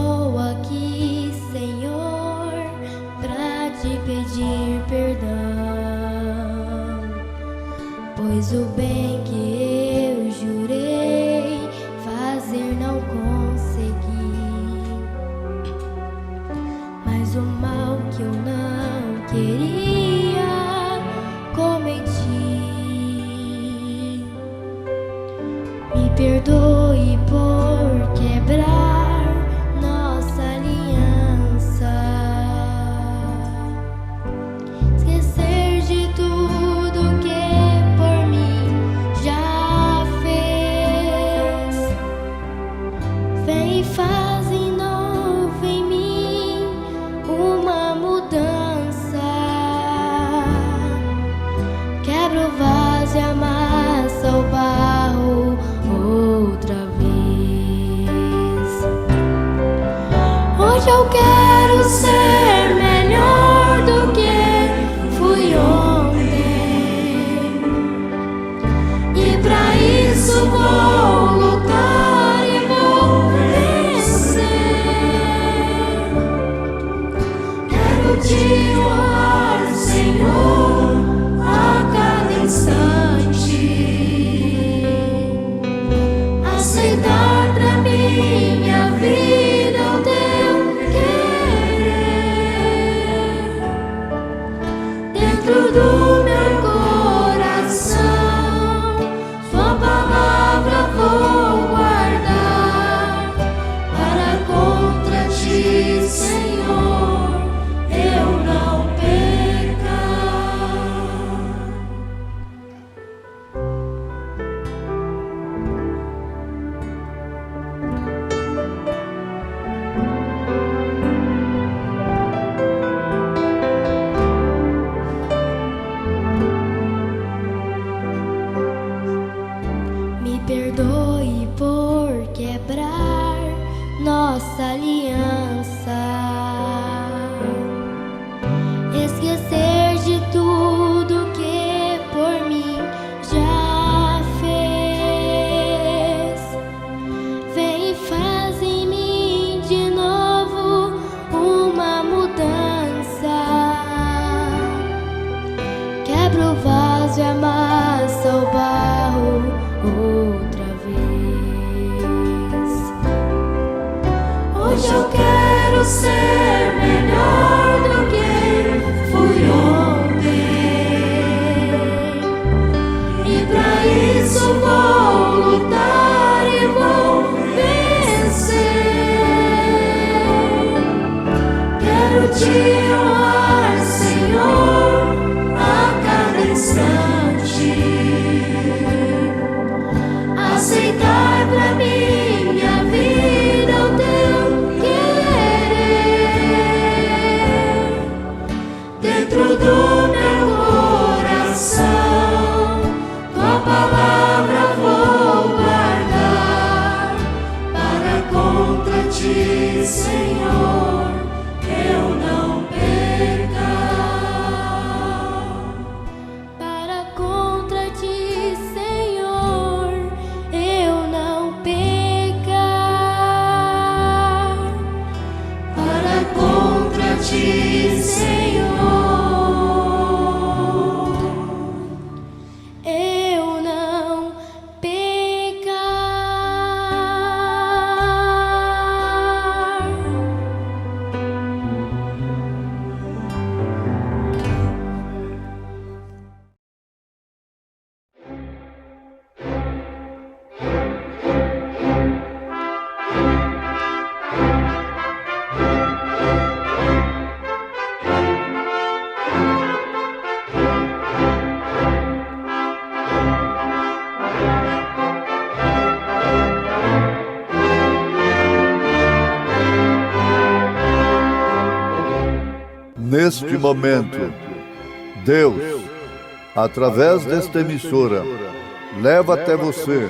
Estou aqui, Senhor, pra te pedir perdão, pois o bem que eu jurei fazer não consegui, mas o mal que eu não queria cometi. Me perdoe por quebrar nossa aliança, esquecer de tudo que por mim já fez. Vem e faz de novo em mim uma mudança. Quebra o vaso e amassa o barro outra vez. Hoje eu quero ser melhor do que fui ontem, e pra isso vou lutar e vou vencer. Quero te honrar, Senhor, a cada instante, aceitar pra minha vida o teu querer. Dentro do meu coração, sua palavra vou guardar, para contra ti, Senhor, eu não pecar. Me perdoe por quebrar nossa aliança, esquecer de tudo que por mim já fez. Vem e faz em mim de novo uma mudança. Quebra o vaso e amassa o barro outra vez. Hoje eu quero ser melhor do que fui ontem, e pra isso vou lutar e vou vencer. Quero te honrar, Senhor, a cada instante, aceitar pra minha vida o teu querer. Dentro do meu coração, tua palavra vou guardar, para contra ti, Senhor, eu não pecar. Para contra ti, Senhor, eu não pecar. Para contra ti, Senhor, eu não pecar. Neste momento, Deus, através desta emissora, leva até você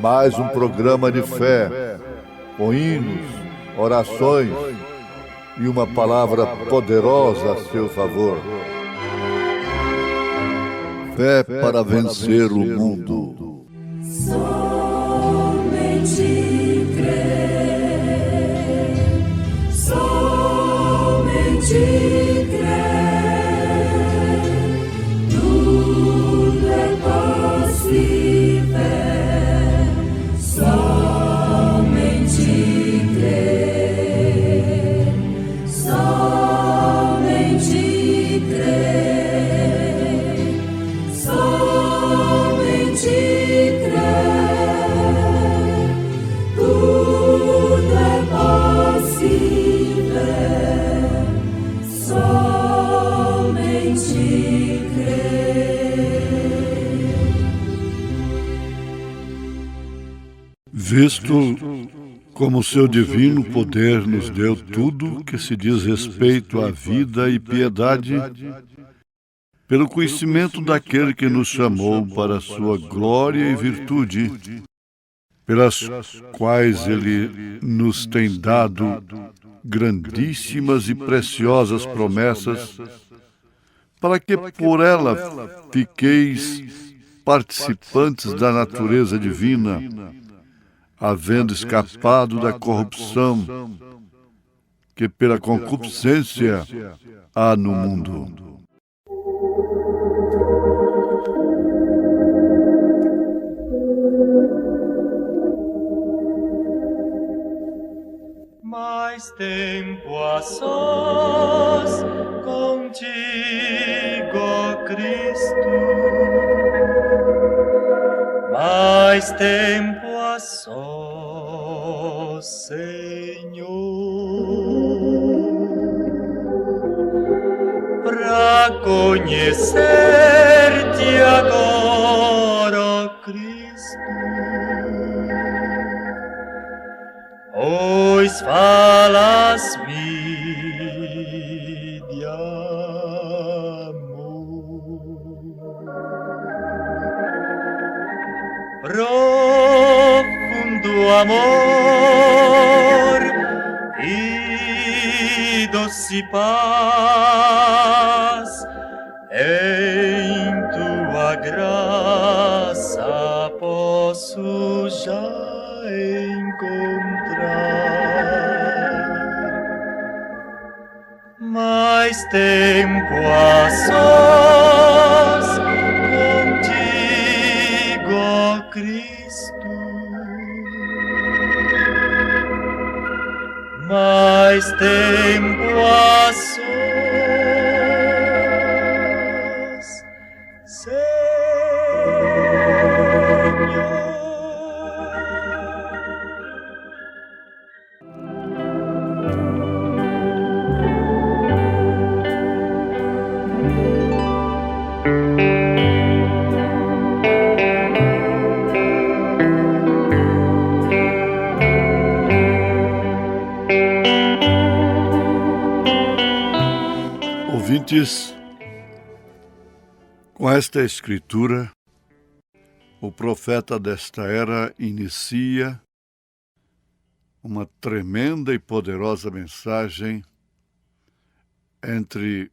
mais um programa de fé, com hinos, orações e uma palavra poderosa a seu favor. Fé para vencer o mundo. Somente crer. Visto como seu divino poder nos deu tudo que se diz respeito à vida e piedade, pelo conhecimento daquele que nos chamou para a sua glória e virtude, pelas quais ele nos tem dado grandíssimas e preciosas promessas, para que por ela fiqueis participantes da natureza divina, havendo escapado da corrupção que pela concupiscência há no mundo. Mais tempo a sós contigo, Cristo. Mais tempo a sós, Senhor, pra conhecer-te agora, ó Cristo. Pois falas-me de amor, profundo amor e doce paz, em tua graça posso já encontrar. Mais tempo a sós contigo, ó Cristo. Mais tempo a sós, Senhor. Ouvintes, com esta escritura, o profeta desta era inicia uma tremenda e poderosa mensagem entre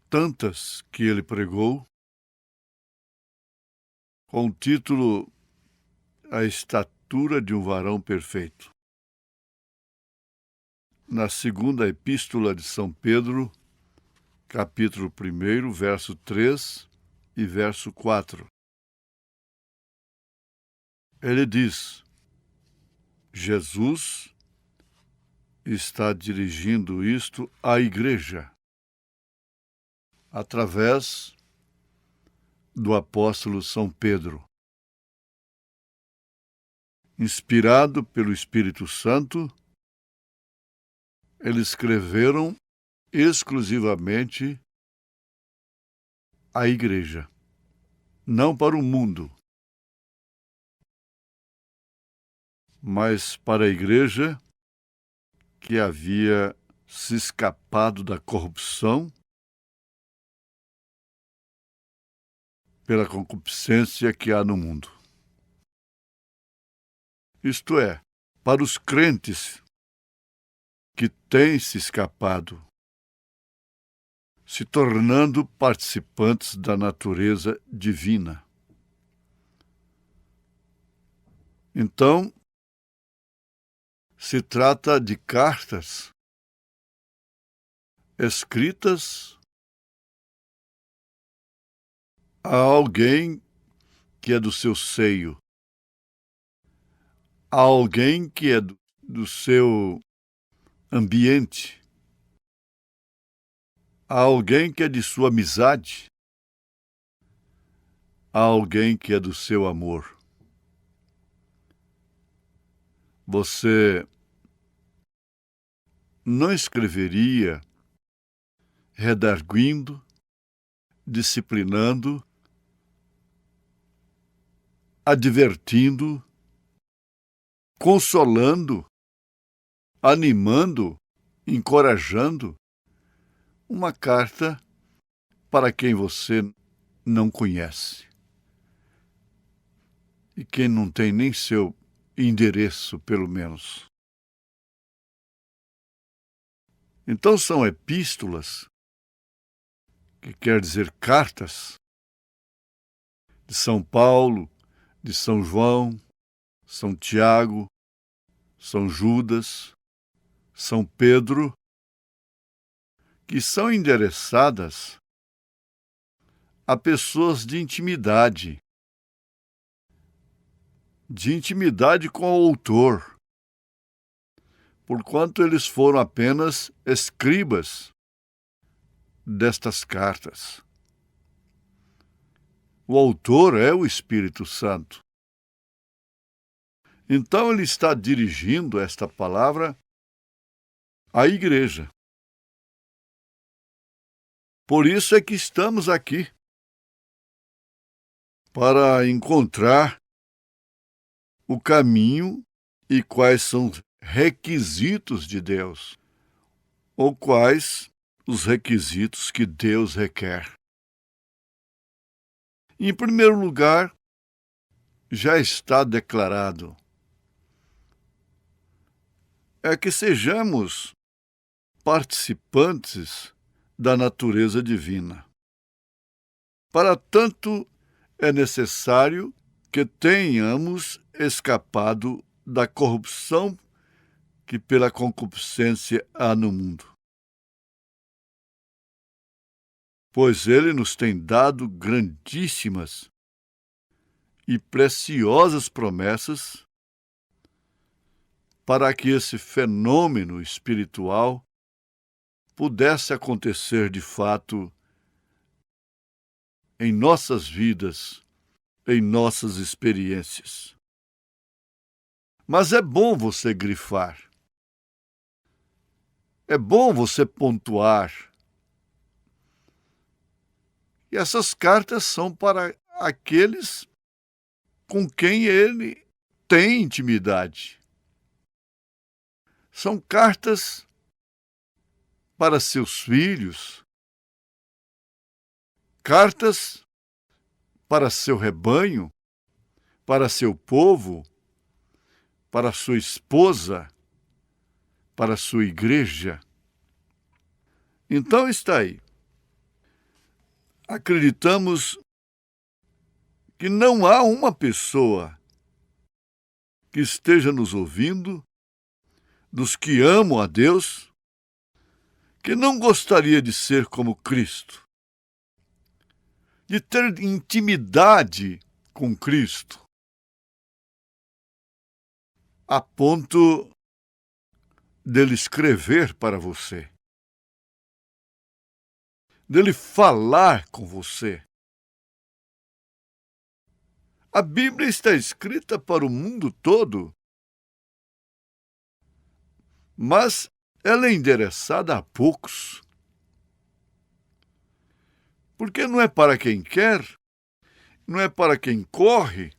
tantas que ele pregou, com o título A Estatura de um Varão Perfeito. Na segunda epístola de São Pedro, capítulo 1, verso 3 e verso 4. Ele diz: Jesus está dirigindo isto à igreja, através do apóstolo São Pedro. Inspirado pelo Espírito Santo, eles escreveram exclusivamente à igreja, não para o mundo, mas para a igreja que havia se escapado da corrupção pela concupiscência que há no mundo. Isto é, para os crentes que têm se escapado, se tornando participantes da natureza divina. Então, se trata de cartas escritas a alguém que é do seu seio, a alguém que é do seu ambiente, a alguém que é de sua amizade, a alguém que é do seu amor. Você não escreveria redarguindo, disciplinando, advertindo consolando, animando, encorajando, uma carta para quem você não conhece e quem não tem nem seu endereço, pelo menos. Então são epístolas, que quer dizer cartas, de São Paulo, de São João, São Tiago, São Judas, São Pedro, que são endereçadas a pessoas de intimidade com o autor, porquanto eles foram apenas escribas destas cartas. O autor é o Espírito Santo. Então ele está dirigindo esta palavra à igreja. Por isso é que estamos aqui, para encontrar o caminho e quais são os requisitos de Deus, ou quais os requisitos que Deus requer. Em primeiro lugar, já está declarado, é que sejamos participantes da natureza divina. Para tanto, é necessário que tenhamos escapado da corrupção que pela concupiscência há no mundo. Pois ele nos tem dado grandíssimas e preciosas promessas para que esse fenômeno espiritual pudesse acontecer de fato em nossas vidas, em nossas experiências. Mas é bom você grifar. É bom você pontuar. E essas cartas são para aqueles com quem ele tem intimidade. São cartas para seus filhos, cartas para seu rebanho, para seu povo, para sua esposa, para sua igreja. Então está aí. Acreditamos que não há uma pessoa que esteja nos ouvindo, dos que amam a Deus, que não gostaria de ser como Cristo, de ter intimidade com Cristo, a ponto dele escrever para você, dele falar com você. A Bíblia está escrita para o mundo todo, mas ela é endereçada a poucos. Porque não é para quem quer, não é para quem corre,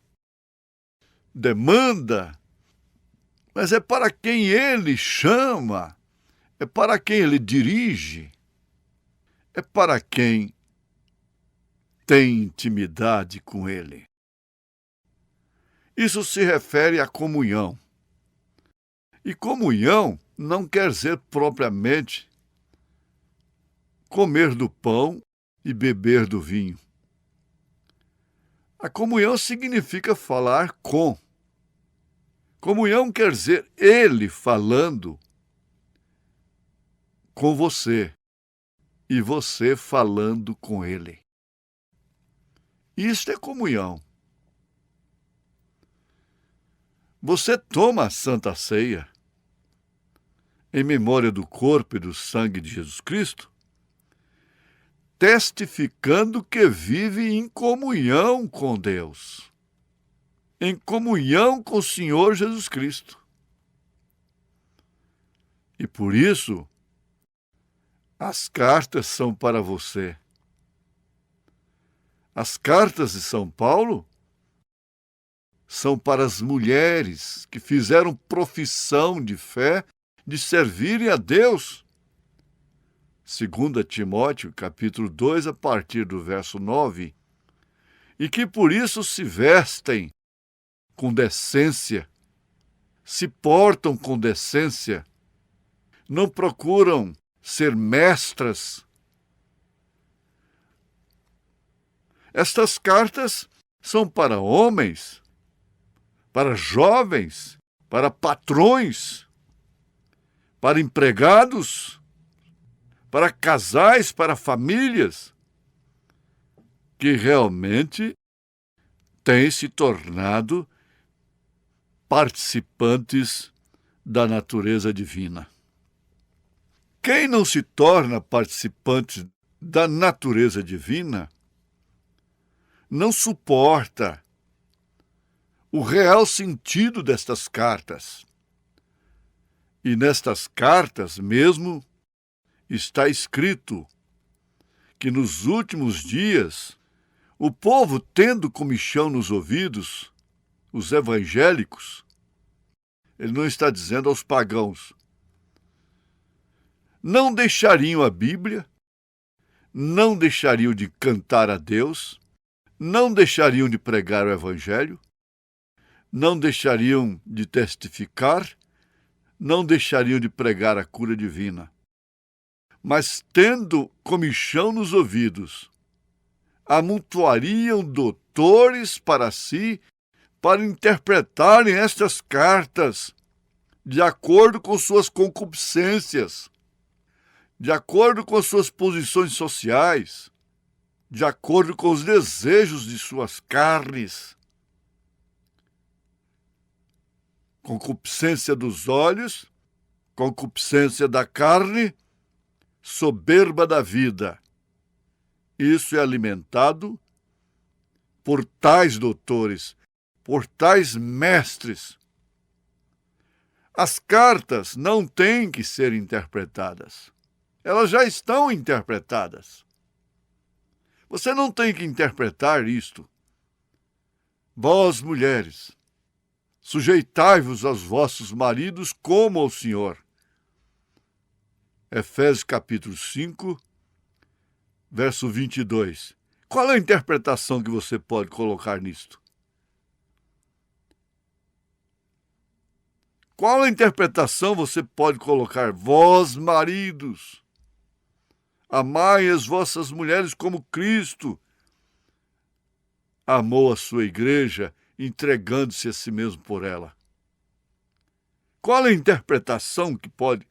demanda, mas é para quem ele chama, é para quem ele dirige, é para quem tem intimidade com ele. Isso se refere à comunhão. E comunhão não quer dizer propriamente comer do pão e beber do vinho. A comunhão significa falar com. Comunhão quer dizer ele falando com você e você falando com ele. Isto é comunhão. Você toma a Santa Ceia em memória do corpo e do sangue de Jesus Cristo, testificando que vive em comunhão com Deus, em comunhão com o Senhor Jesus Cristo. E por isso, as cartas são para você. As cartas de São Paulo são para as mulheres que fizeram profissão de fé de servirem a Deus. 2 Timóteo, capítulo 2, a partir do verso 9, e que por isso se vestem com decência, se portam com decência, não procuram ser mestras. Estas cartas são para homens, para jovens, para patrões, para empregados, para casais, para famílias, que realmente têm se tornado participantes da natureza divina. Quem não se torna participante da natureza divina não suporta o real sentido destas cartas. E nestas cartas mesmo está escrito que nos últimos dias o povo, tendo comichão nos ouvidos, os evangélicos, ele não está dizendo aos pagãos, não deixariam a Bíblia, não deixariam de cantar a Deus, não deixariam de pregar o Evangelho, não deixariam de testificar, não deixariam de pregar a cura divina. Mas, tendo comichão nos ouvidos, amontoariam doutores para si, para interpretarem estas cartas de acordo com suas concupiscências, de acordo com suas posições sociais, de acordo com os desejos de suas carnes. Concupiscência dos olhos, concupiscência da carne, soberba da vida. Isso é alimentado por tais doutores, por tais mestres. As cartas não têm que ser interpretadas. Elas já estão interpretadas. Você não tem que interpretar isto. Vós, mulheres, sujeitai-vos aos vossos maridos como ao Senhor. Efésios capítulo 5, verso 22. Qual é a interpretação que você pode colocar nisto? Qual a interpretação você pode colocar? Vós, maridos, amai as vossas mulheres como Cristo amou a sua igreja, entregando-se a si mesmo por ela. Qual a interpretação que pode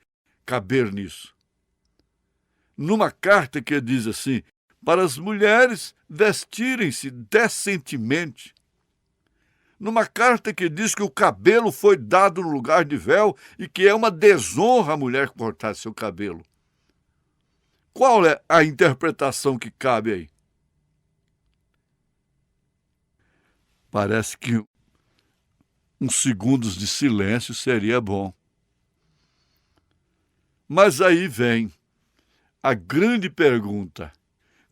caber nisso? Numa carta que diz assim, para as mulheres vestirem-se decentemente. Numa carta que diz que o cabelo foi dado no lugar de véu e que é uma desonra a mulher cortar seu cabelo. Qual é a interpretação que cabe aí? Parece que uns segundos de silêncio seria bom. Mas aí vem a grande pergunta.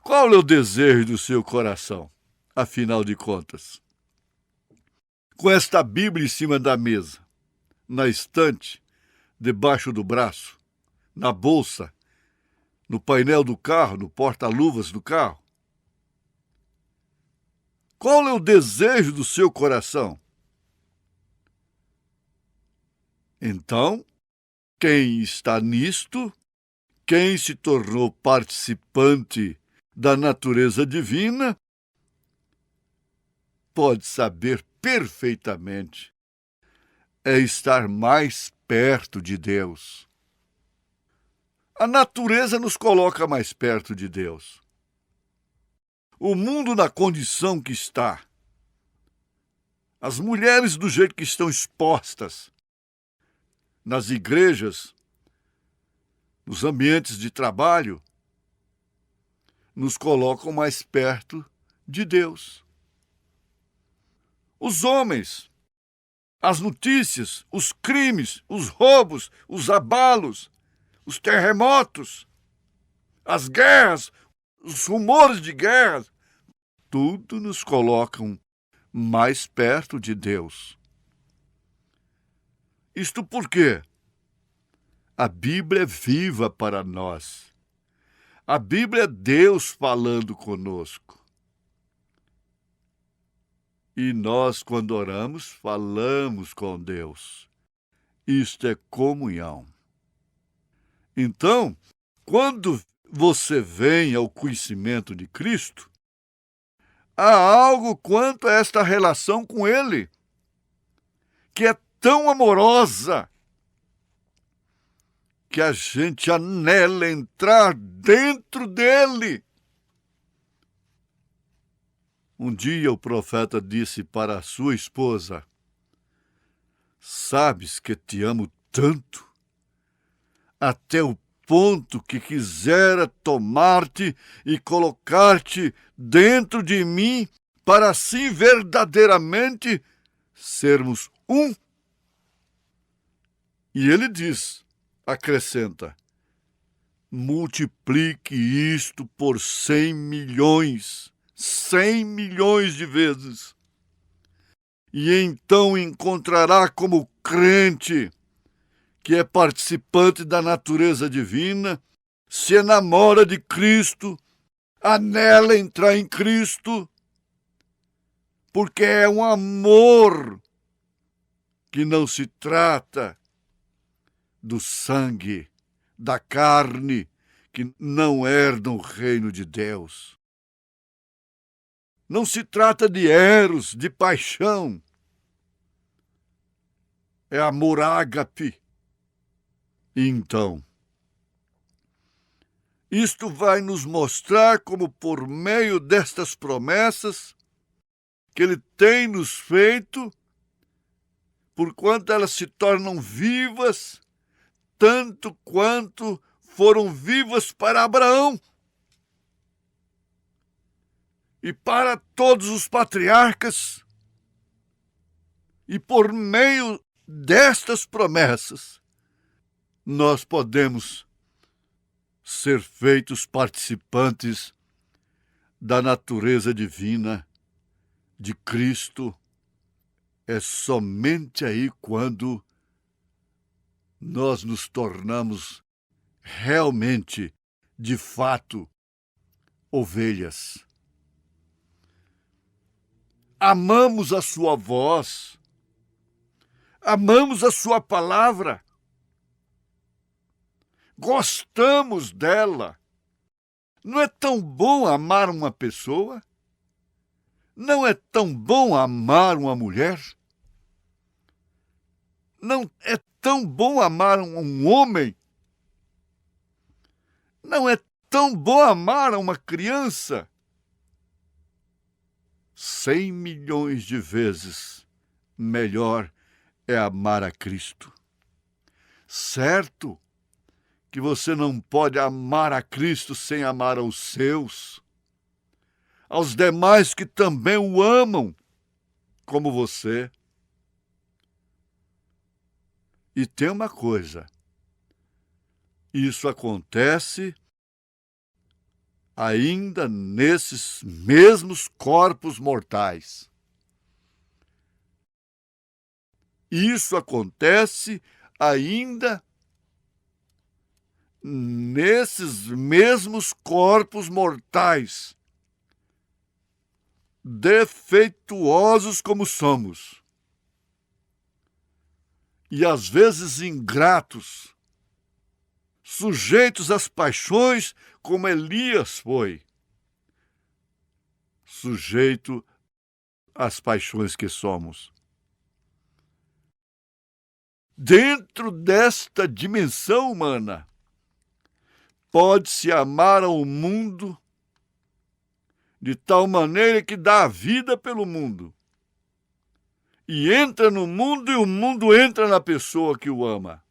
Qual é o desejo do seu coração, afinal de contas? Com esta Bíblia em cima da mesa, na estante, debaixo do braço, na bolsa, no painel do carro, no porta-luvas do carro. Qual é o desejo do seu coração? Então, quem está nisto, quem se tornou participante da natureza divina, pode saber perfeitamente é estar mais perto de Deus. A natureza nos coloca mais perto de Deus. O mundo na condição que está, as mulheres do jeito que estão expostas nas igrejas, nos ambientes de trabalho, nos colocam mais perto de Deus. Os homens, as notícias, os crimes, os roubos, os abalos, os terremotos, as guerras, os rumores de guerras, tudo nos colocam mais perto de Deus. Isto porque a Bíblia é viva para nós. A Bíblia é Deus falando conosco. E nós, quando oramos, falamos com Deus. Isto é comunhão. Então, quando você vem ao conhecimento de Cristo, há algo quanto a esta relação com Ele, que é tão amorosa, que a gente anela entrar dentro dele. Um dia o profeta disse para a sua esposa: sabes que te amo tanto, até o ponto que quisera tomar-te e colocar-te dentro de mim, para assim verdadeiramente sermos um. E ele diz, acrescenta: multiplique isto por 100 milhões, 100 milhões de vezes. E então encontrará como crente, que é participante da natureza divina, se enamora de Cristo, anela entrar em Cristo, porque é um amor que não se trata do sangue, da carne, que não herdam o reino de Deus. Não se trata de eros, de paixão. É amor ágape. Então, isto vai nos mostrar como, por meio destas promessas que Ele tem nos feito, porquanto elas se tornam vivas, tanto quanto foram vivas para Abraão e para todos os patriarcas, e por meio destas promessas, nós podemos ser feitos participantes da natureza divina de Cristo. É somente aí quando nós nos tornamos realmente, de fato, ovelhas. Amamos a sua voz, amamos a sua palavra, gostamos dela. Não é tão bom amar uma pessoa? Não é tão bom amar uma mulher? Não é tão bom amar um homem? Não é tão bom amar uma criança? 100 milhões de vezes melhor é amar a Cristo. Certo que você não pode amar a Cristo sem amar aos seus, aos demais que também o amam, como você. E tem uma coisa, isso acontece ainda nesses mesmos corpos mortais. Isso acontece ainda nesses mesmos corpos mortais, defeituosos como somos, e às vezes ingratos, sujeitos às paixões, como Elias foi sujeito às paixões que somos. Dentro desta dimensão humana, pode-se amar ao mundo de tal maneira que dá a vida pelo mundo, e entra no mundo e o mundo entra na pessoa que o ama.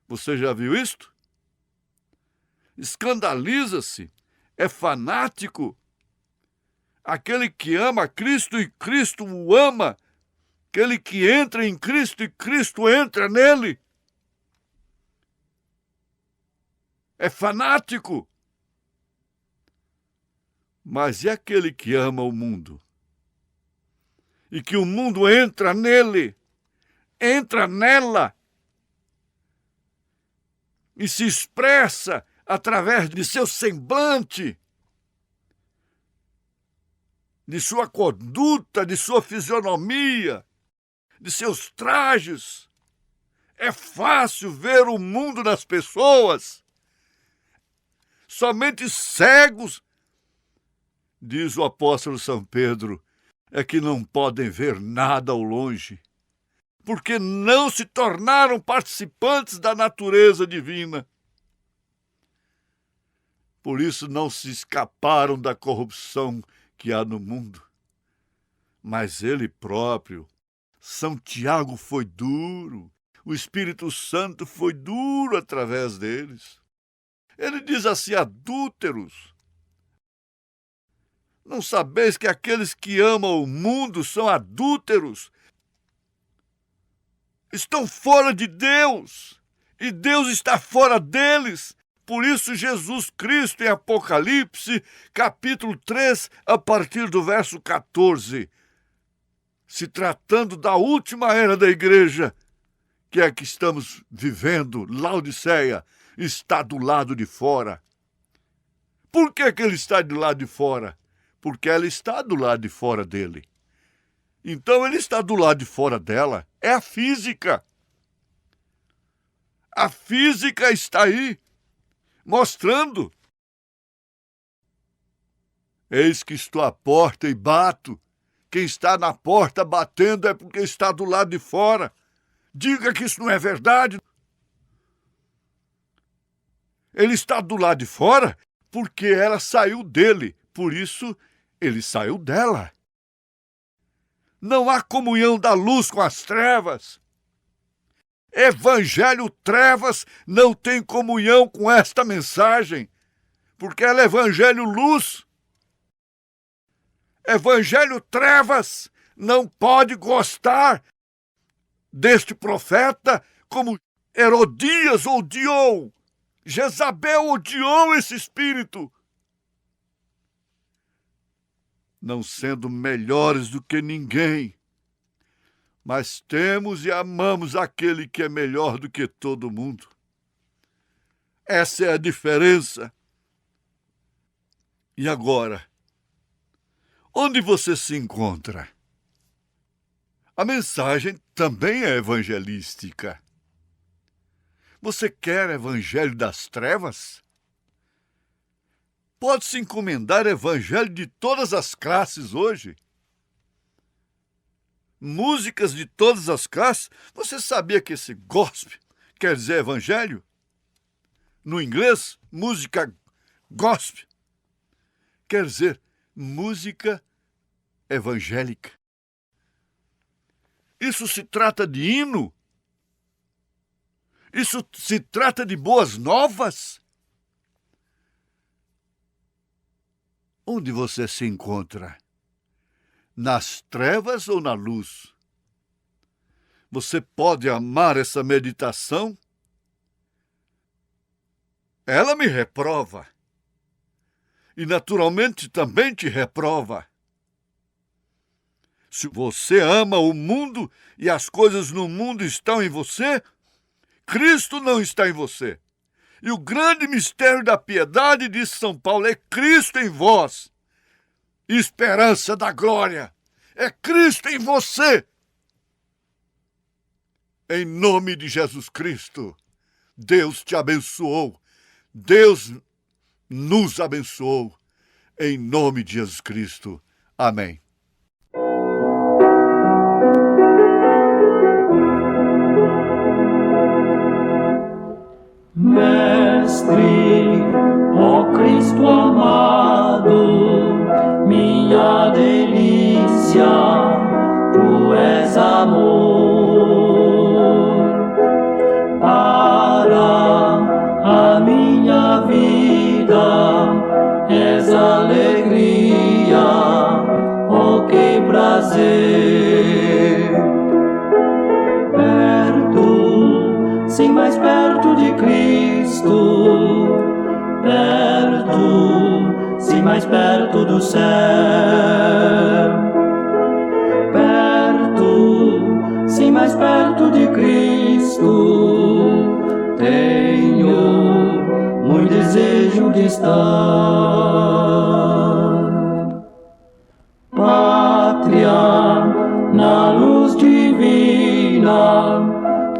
Você já viu isto? Escandaliza-se, é fanático. Aquele que ama Cristo e Cristo o ama, aquele que entra em Cristo e Cristo entra nele. É fanático. Mas e aquele que ama o mundo? E que o mundo entra nele, entra nela, e se expressa através de seu semblante, de sua conduta, de sua fisionomia, de seus trajes. É fácil ver o mundo nas pessoas. Somente cegos, diz o apóstolo São Pedro, é que não podem ver nada ao longe, porque não se tornaram participantes da natureza divina. Por isso não se escaparam da corrupção que há no mundo. Mas ele próprio, São Tiago, foi duro, o Espírito Santo foi duro através deles. Ele diz assim: adúlteros, não sabeis que aqueles que amam o mundo são adúlteros? Estão fora de Deus, e Deus está fora deles. Por isso Jesus Cristo, em Apocalipse, capítulo 3, a partir do verso 14, se tratando da última era da igreja, que é a que estamos vivendo, Laodiceia, está do lado de fora. Por que ele está do lado de fora? Porque ela está do lado de fora dele. Então ele está do lado de fora dela. É a física. A física está aí, mostrando. Eis que estou à porta e bato. Quem está na porta batendo é porque está do lado de fora. Diga que isso não é verdade. Ele está do lado de fora porque ela saiu dele. Por isso, ele saiu dela. Não há comunhão da luz com as trevas. Evangelho trevas não tem comunhão com esta mensagem, porque ela é evangelho luz. Evangelho trevas não pode gostar deste profeta como Herodias odiou. Jezabel odiou esse espírito. Não sendo melhores do que ninguém, mas temos e amamos aquele que é melhor do que todo mundo. Essa é a diferença. E agora, onde você se encontra? A mensagem também é evangelística. Você quer evangelho das trevas? Pode-se encomendar evangelho de todas as classes hoje. Músicas de todas as classes. Você sabia que esse gospel quer dizer evangelho? No inglês, música gospel quer dizer música evangélica. Isso se trata de hino? Isso se trata de boas novas? Onde você se encontra? Nas trevas ou na luz? Você pode amar essa meditação? Ela me reprova. E naturalmente também te reprova. Se você ama o mundo e as coisas no mundo estão em você, Cristo não está em você. E o grande mistério da piedade, diz São Paulo, é Cristo em vós. Esperança da glória. É Cristo em você. Em nome de Jesus Cristo, Deus te abençoou. Deus nos abençoou. Em nome de Jesus Cristo. Amém. Mestre, ó Cristo amado, minha delícia, tu és amor. Para a minha vida és alegria, ó que prazer. Perto, sim, mais perto de Cristo, perto sim, mais perto do céu. Perto, sim, mais perto de Cristo, tenho muito desejo de estar. Pátria, na luz divina,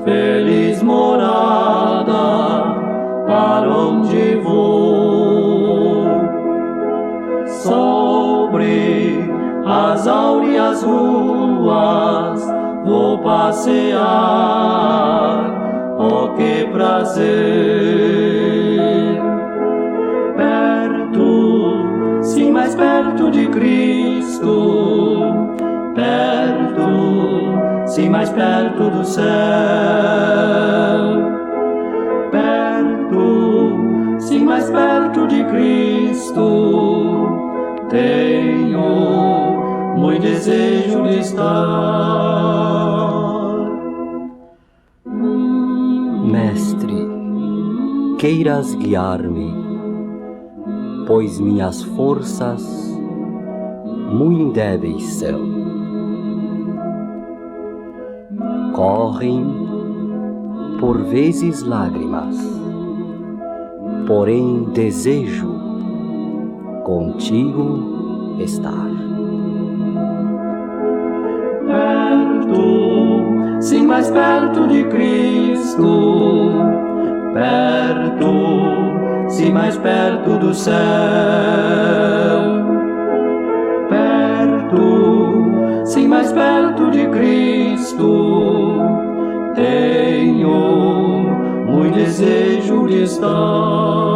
feliz morada, para onde vou. Sobre as áureas ruas vou passear, oh que prazer. Perto, sim, mais perto de Cristo, perto, sim, mais perto do céu. Perto, sim, mais perto de Cristo, tenho muito desejo de estar. Mestre, queiras guiar-me, pois minhas forças muito débeis são. Correm por vezes lágrimas, porém desejo contigo estar. Perto, sim, mais perto de Cristo, perto, sim, mais perto do céu. Perto, sim, mais perto de Cristo, tenho muito desejo de estar.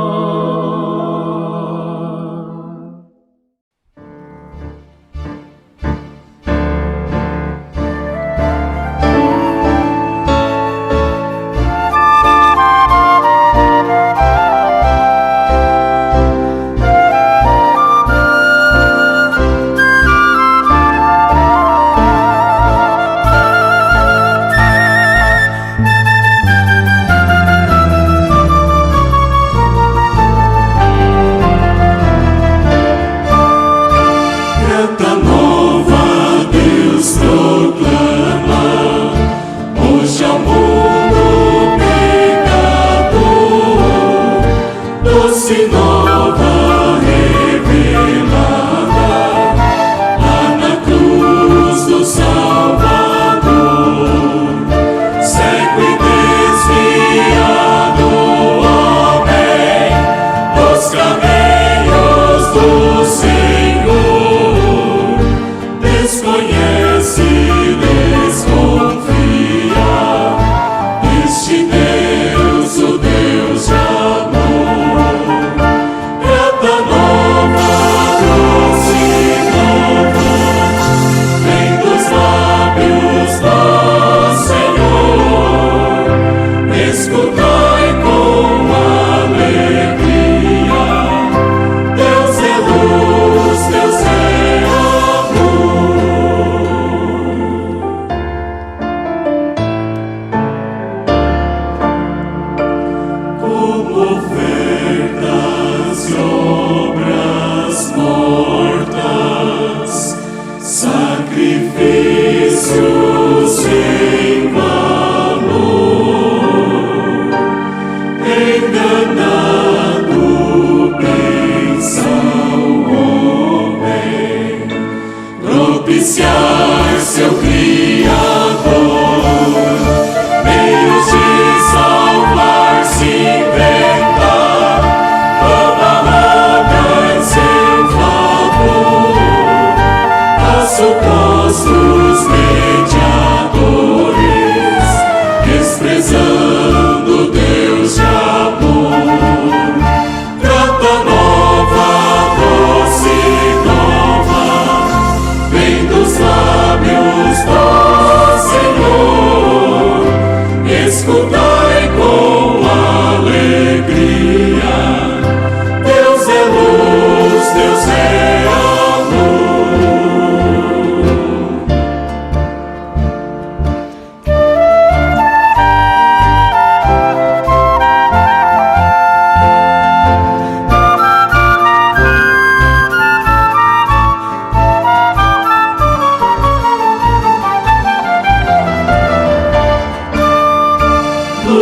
Meios de salvar se inventar.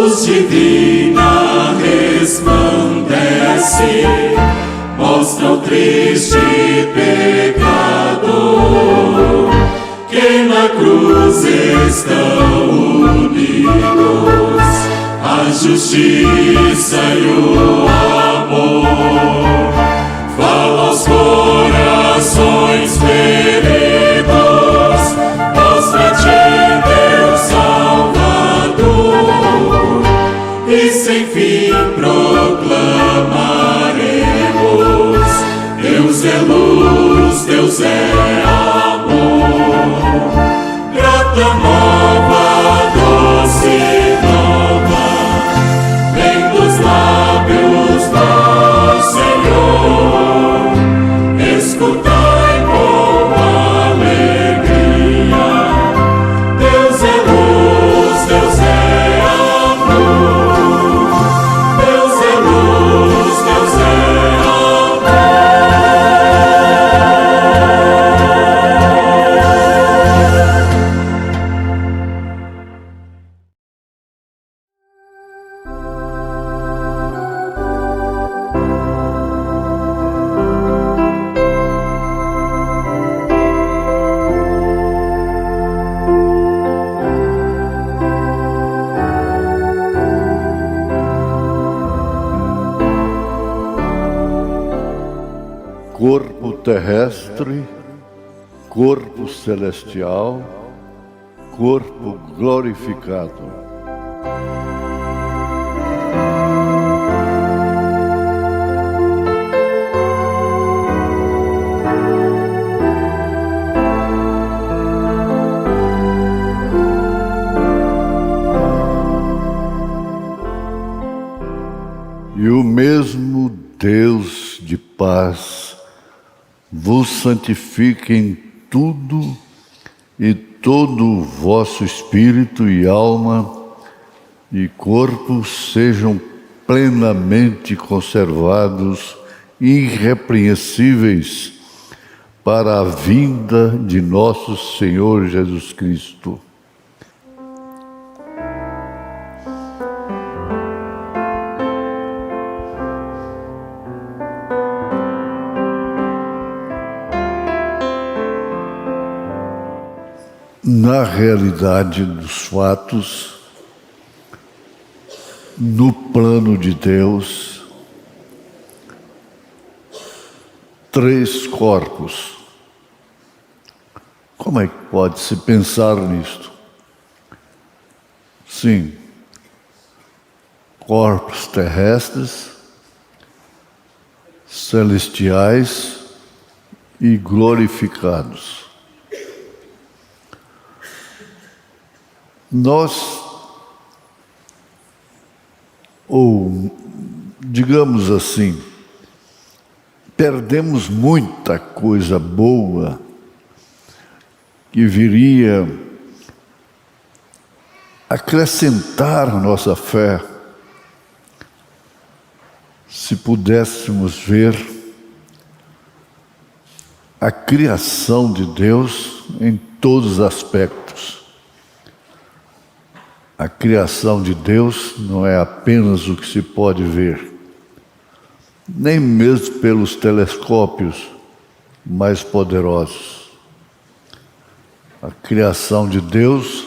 luz divina resplandece, mostra o triste pecador, que na cruz estão unidos a justiça e o amor. Fala aos corações feridos, mostra-te, Deus Salvador, e sem fim proclamaremos: Deus é luz, Deus é amor. Grata nova, doce nova, vem dos lábios do Senhor. Escutai com alegria, Deus é luz, Deus é amor. Deus é luz, Deus é Corpo terrestre, corpo celestial, corpo glorificado. E o mesmo Deus de paz vos santifique em tudo, e todo o vosso espírito e alma e corpo sejam plenamente conservados, irrepreensíveis, para a vinda de nosso Senhor Jesus Cristo. Na realidade dos fatos, no plano de Deus, 3 corpos. Como é que pode-se pensar nisto? Sim, corpos terrestres, celestiais e glorificados. Nós, ou digamos assim, perdemos muita coisa boa que viria acrescentar a nossa fé se pudéssemos ver a criação de Deus em todos os aspectos. A criação de Deus não é apenas o que se pode ver, nem mesmo pelos telescópios mais poderosos. A criação de Deus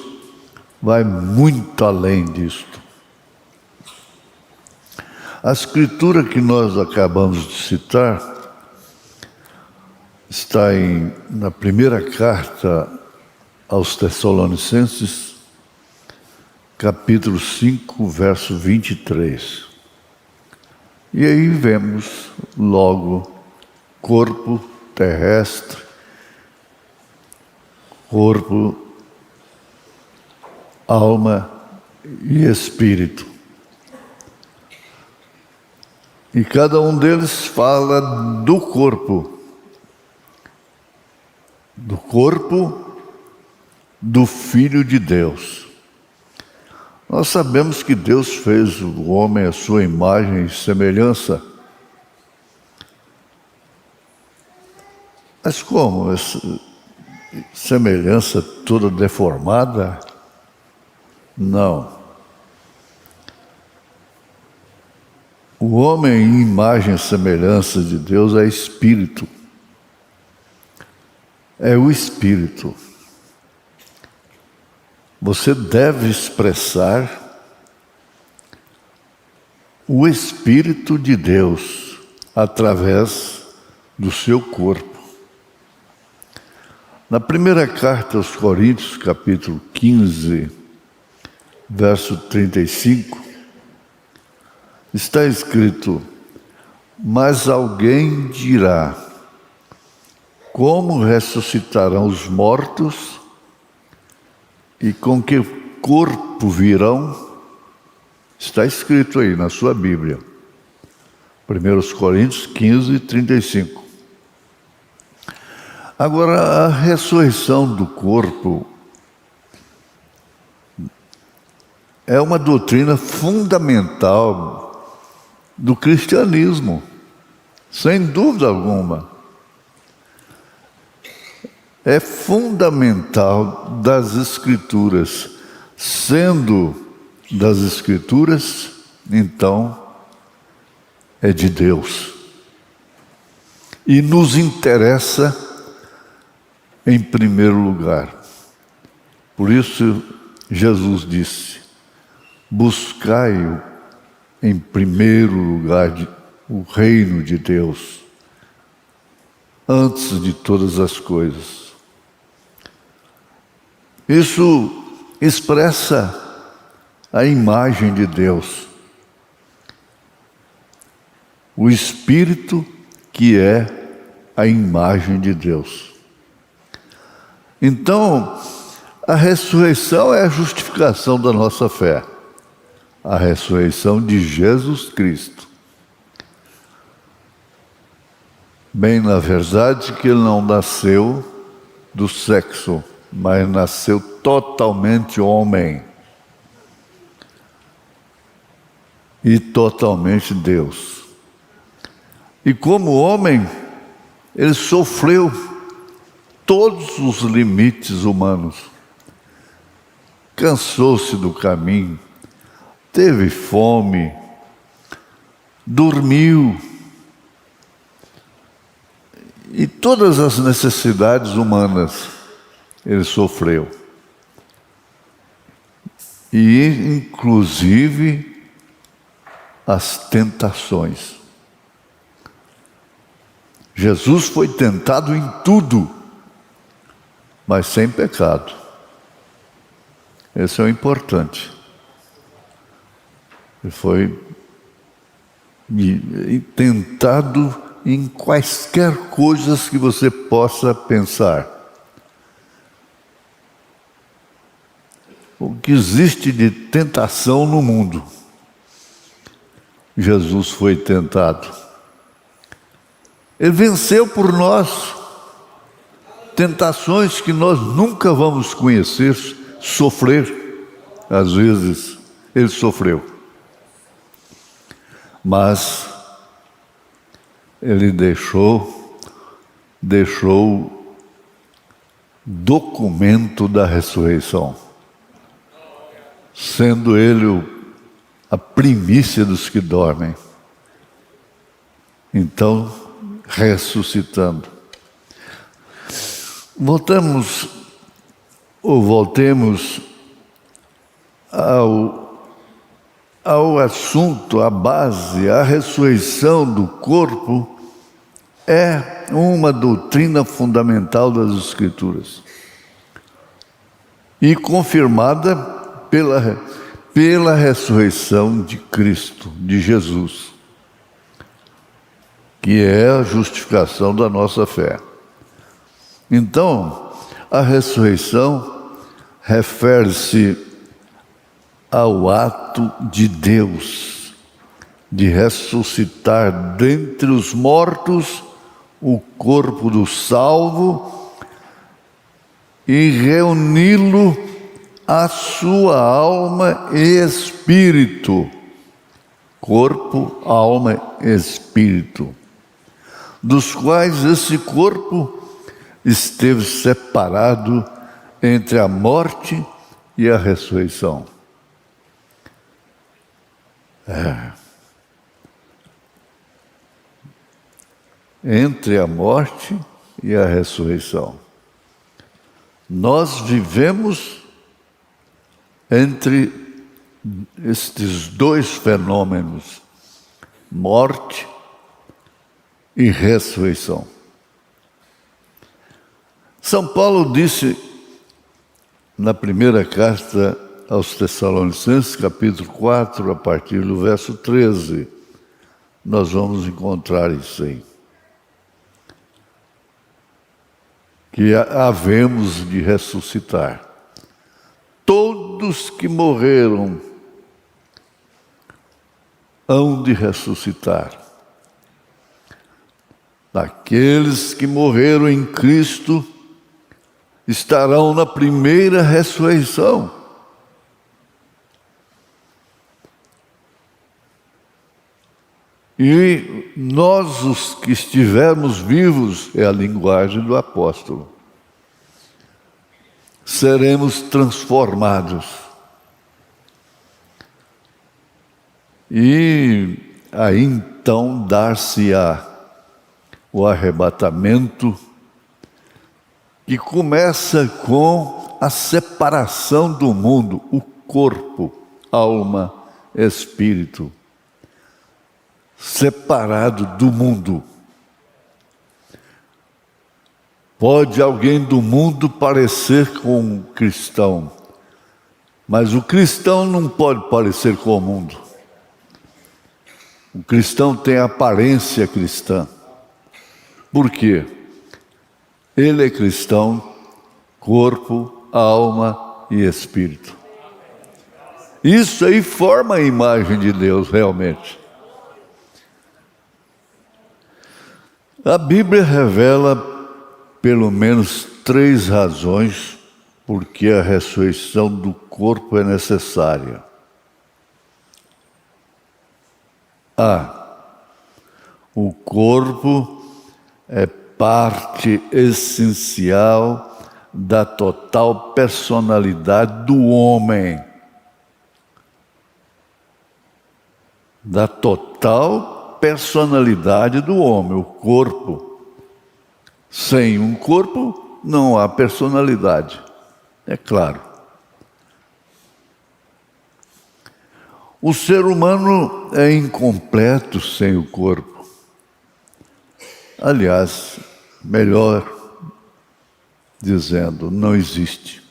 vai muito além disto. A escritura que nós acabamos de citar está na primeira carta aos Tessalonicenses, capítulo 5, verso 23. E aí vemos logo corpo terrestre, corpo, alma e espírito. E cada um deles fala do corpo do Filho de Deus. Nós sabemos que Deus fez o homem à sua imagem e semelhança. Mas como? Essa semelhança toda deformada? Não. O homem, em imagem e semelhança de Deus, é espírito. É o espírito. Você deve expressar o Espírito de Deus através do seu corpo. Na primeira carta aos Coríntios, capítulo 15, verso 35, está escrito: mas alguém dirá, como ressuscitarão os mortos e com que corpo virão? Está escrito aí na sua Bíblia. 1 Coríntios 15, 35. Agora, a ressurreição do corpo é uma doutrina fundamental do cristianismo, sem dúvida alguma. É fundamental das Escrituras. Sendo das Escrituras, então, é de Deus. E nos interessa em primeiro lugar. Por isso, Jesus disse: buscai em primeiro lugar o reino de Deus, antes de todas as coisas. Isso expressa a imagem de Deus, o Espírito que é a imagem de Deus. Então, a ressurreição é a justificação da nossa fé, a ressurreição de Jesus Cristo. Bem, na verdade, que ele não nasceu do sexo, mas nasceu totalmente homem e totalmente Deus. E como homem, ele sofreu todos os limites humanos. Cansou-se do caminho, teve fome, dormiu, e todas as necessidades humanas ele sofreu. E inclusive as tentações. Jesus foi tentado em tudo, mas sem pecado. Esse é o importante. Ele foi tentado em quaisquer coisas que você possa pensar. O que existe de tentação no mundo, Jesus foi tentado. Ele venceu por nós tentações que nós nunca vamos conhecer, sofrer. Às vezes, ele sofreu. Mas ele deixou documento da ressurreição, sendo ele a primícia dos que dormem. Então, ressuscitando. Voltemos ao assunto, à base. A ressurreição do corpo é uma doutrina fundamental das Escrituras e confirmada pela ressurreição de Cristo, de Jesus, que é a justificação da nossa fé. Então, a ressurreição refere-se ao ato de Deus de ressuscitar dentre os mortos o corpo do salvo e reuni-lo à sua alma e espírito. Corpo, alma e espírito, dos quais esse corpo esteve separado entre a morte e a ressurreição. entre a morte e a ressurreição. Nós vivemos entre estes dois fenômenos, morte e ressurreição. São Paulo disse na primeira carta aos Tessalonicenses, capítulo 4, a partir do verso 13, nós vamos encontrar isso aí. Que havemos de ressuscitar. Todos que morreram hão de ressuscitar. Aqueles que morreram em Cristo estarão na primeira ressurreição. E nós, os que estivermos vivos, é a linguagem do apóstolo, seremos transformados. E aí então dar-se-á o arrebatamento, que começa com a separação do mundo, o corpo, alma, espírito, separado do mundo. Pode alguém do mundo parecer com um cristão, mas o cristão não pode parecer com o mundo. O cristão tem aparência cristã. Por quê? Ele é cristão, corpo, alma e espírito. Isso aí forma a imagem de Deus realmente. A Bíblia revela pelo menos 3 razões por que a ressurreição do corpo é necessária. O corpo é parte essencial da total personalidade do homem. Da total personalidade do homem, o corpo. Sem um corpo não há personalidade, é claro. O ser humano é incompleto sem o corpo. Aliás, melhor dizendo, não existe.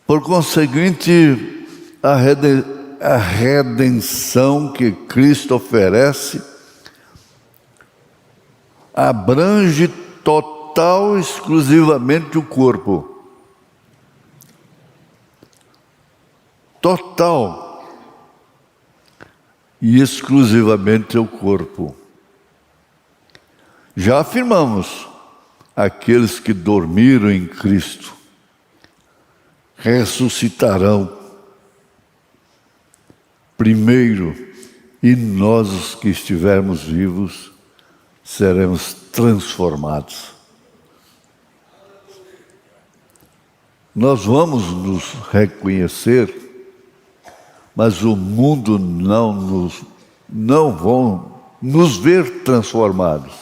Por conseguinte, a redenção que Cristo oferece abrange total, exclusivamente o corpo. Total e exclusivamente o corpo. Já afirmamos, aqueles que dormiram em Cristo ressuscitarão primeiro, e nós, os que estivermos vivos, seremos transformados. Nós vamos nos reconhecer, mas o mundo não vão nos ver transformados.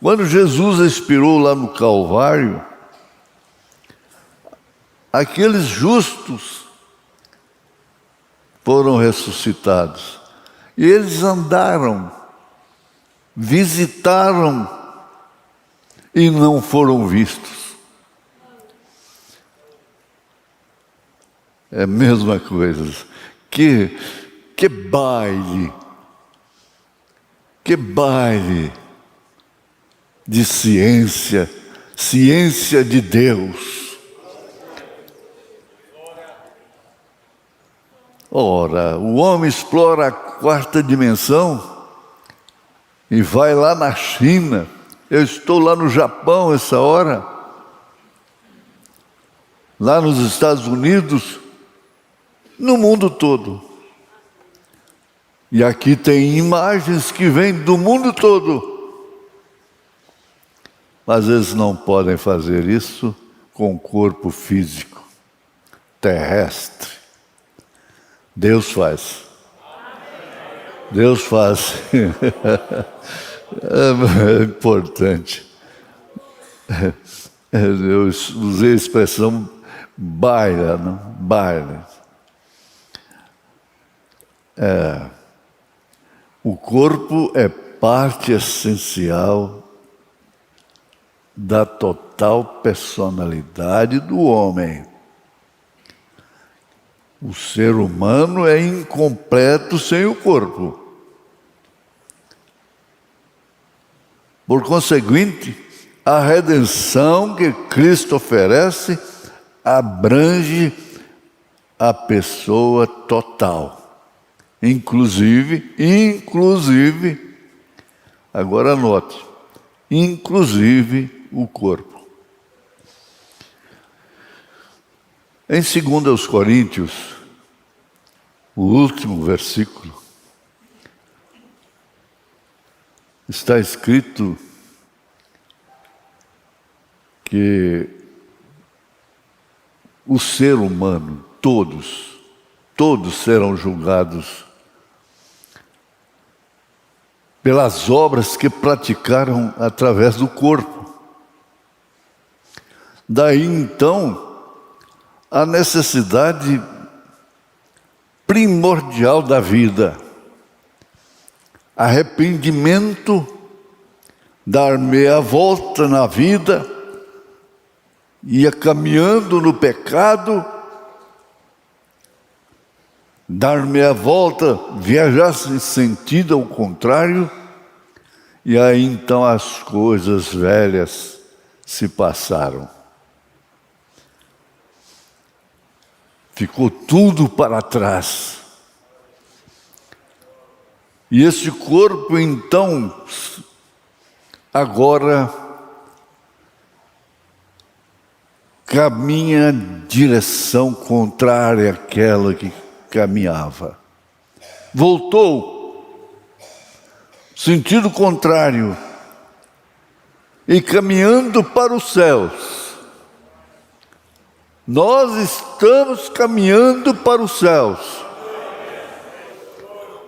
Quando Jesus expirou lá no Calvário, aqueles justos foram ressuscitados. E eles andaram, visitaram e não foram vistos. É a mesma coisa. Que baile! Que baile de ciência, ciência de Deus. Ora, o homem explora a 4ª dimensão e vai lá na China. Eu estou lá no Japão essa hora, lá nos Estados Unidos, no mundo todo. E aqui tem imagens que vêm do mundo todo. Mas eles não podem fazer isso com o corpo físico, terrestre. Deus faz. Deus faz. É importante. Eu usei a expressão baila, não? Baila. O corpo é parte essencial da total personalidade do homem. O ser humano é incompleto sem o corpo. Por conseguinte, a redenção que Cristo oferece abrange a pessoa total, inclusive, agora anote, inclusive o corpo. Em 2 Coríntios, o último versículo, está escrito que o ser humano, todos serão julgados pelas obras que praticaram através do corpo. Daí então a necessidade primordial da vida, arrependimento, dar meia volta na vida, ia caminhando no pecado, dar meia volta, viajar em sentido ao contrário, e aí então as coisas velhas se passaram. Ficou tudo para trás. E esse corpo, então, agora caminha em direção contrária àquela que caminhava. Voltou, sentido contrário, e caminhando para os céus. Nós estamos caminhando para os céus.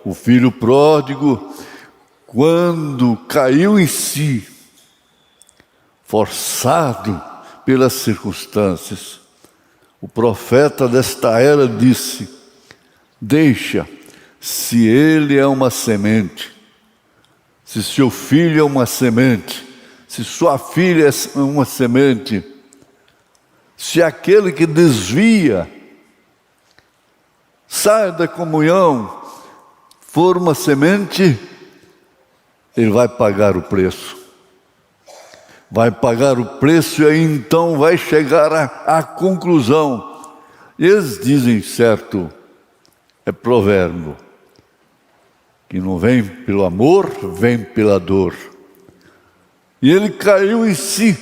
O filho pródigo, quando caiu em si, forçado pelas circunstâncias, o profeta desta era disse: deixa, se ele é uma semente, se seu filho é uma semente, se sua filha é uma semente, se aquele que desvia, sai da comunhão, for uma semente, ele vai pagar o preço. Vai pagar o preço e aí então vai chegar à conclusão. Eles dizem certo, é provérbio, que não vem pelo amor, vem pela dor. E ele caiu em si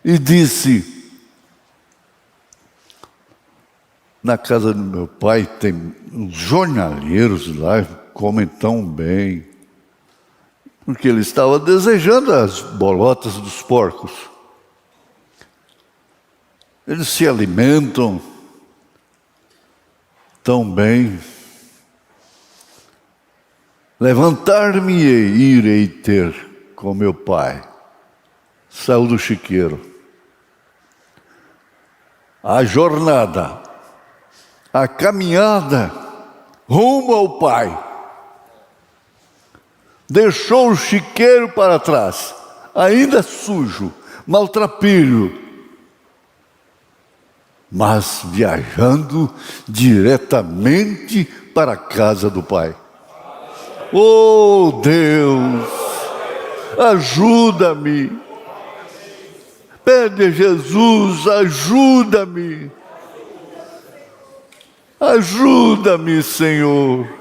e disse: na casa do meu pai tem uns jornaleiros lá, comem tão bem. Porque ele estava desejando as bolotas dos porcos. Eles se alimentam tão bem. Levantar-me-ei e irei ter com meu pai. Saiu do chiqueiro. A jornada, a caminhada rumo ao Pai. Deixou o chiqueiro para trás, ainda sujo, maltrapilho, mas viajando diretamente para a casa do Pai. Oh Deus, ajuda-me. Pede a Jesus, ajuda-me. Ajuda-me, Senhor.